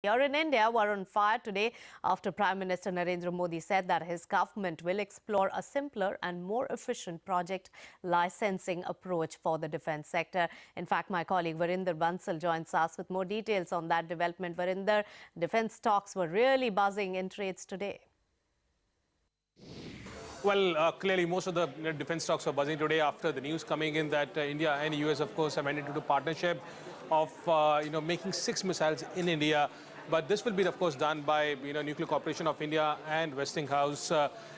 Here in India, were on fire today after Prime Minister Narendra Modi said that his government will explore a simpler and more efficient project licensing approach for the defence sector. In fact, my colleague Varinder Bansal joins us with more details on that development. Varinder, defence stocks were really buzzing in trades today. Well, clearly most of the defense stocks are buzzing today after the news coming in that India and US, of course, have entered into a partnership of, making 6 missiles in India. But this will be, of course, done by, Nuclear Corporation of India and Westinghouse.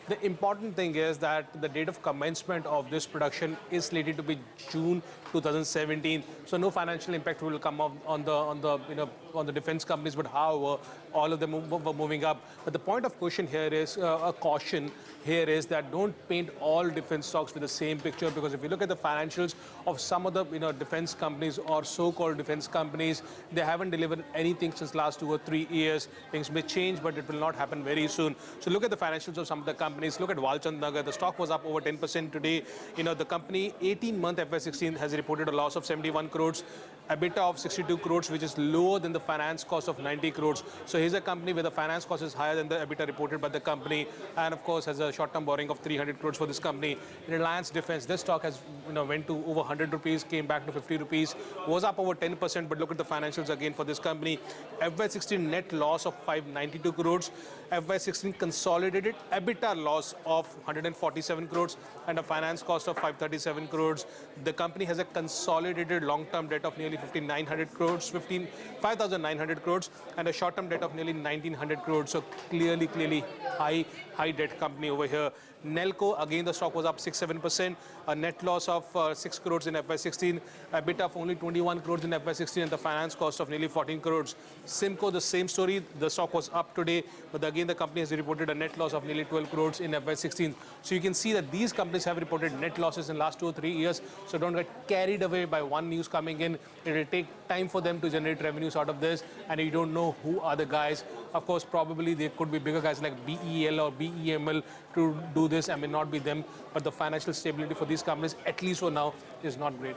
The important thing is that the date of commencement of this production is slated to be June 2017. So no financial impact will come on the defense companies. But however, all of them were moving up. But the point of question here is a caution. Here is that don't paint all defense stocks with the same picture, because if you look at the financials of some of the defense companies or so-called defense companies, they haven't delivered anything since last 2 or 3 years. Things may change, but it will not happen very soon. So look at the financials of some of the companies. Look at Walchand Nagar. The stock was up over 10% today. The company 18-month FY16 has reported a loss of 71 crores, EBITDA of 62 crores, which is lower than the finance cost of 90 crores. So here's a company where the finance cost is higher than the EBITDA reported by the company, and of course has a short-term borrowing of 300 crores for this company. Reliance Defense, this stock has went to over 100 rupees, came back to 50 rupees, was up over 10%. But look at the financials again for this company. FY16 net loss of 592 crores, FY16 consolidated EBITDA loss of 147 crores, and a finance cost of 537 crores. The company has a consolidated long-term debt of nearly 5,900 crores, 5,900 crores, and a short-term debt of nearly 1,900 crores. So clearly high debt company over here. Nelco, again the stock was up 6-7%, a net loss of 6 crores in FY16, EBITDA of only 21 crores in FY16, and the finance cost of nearly 14 crores. Simco, the same story. The stock was up today, but again the company has reported a net loss of nearly 12 crores in FY16. So you can see that these companies have reported net losses in the last 2 or 3 years. So don't get carried away by one news coming in. It will take time for them to generate revenues out of this, and you don't know who are the guys. Of course, probably there could be bigger guys like BEL or BEML to do this. I may not be them, but the financial stability for these companies, at least for now, is not great.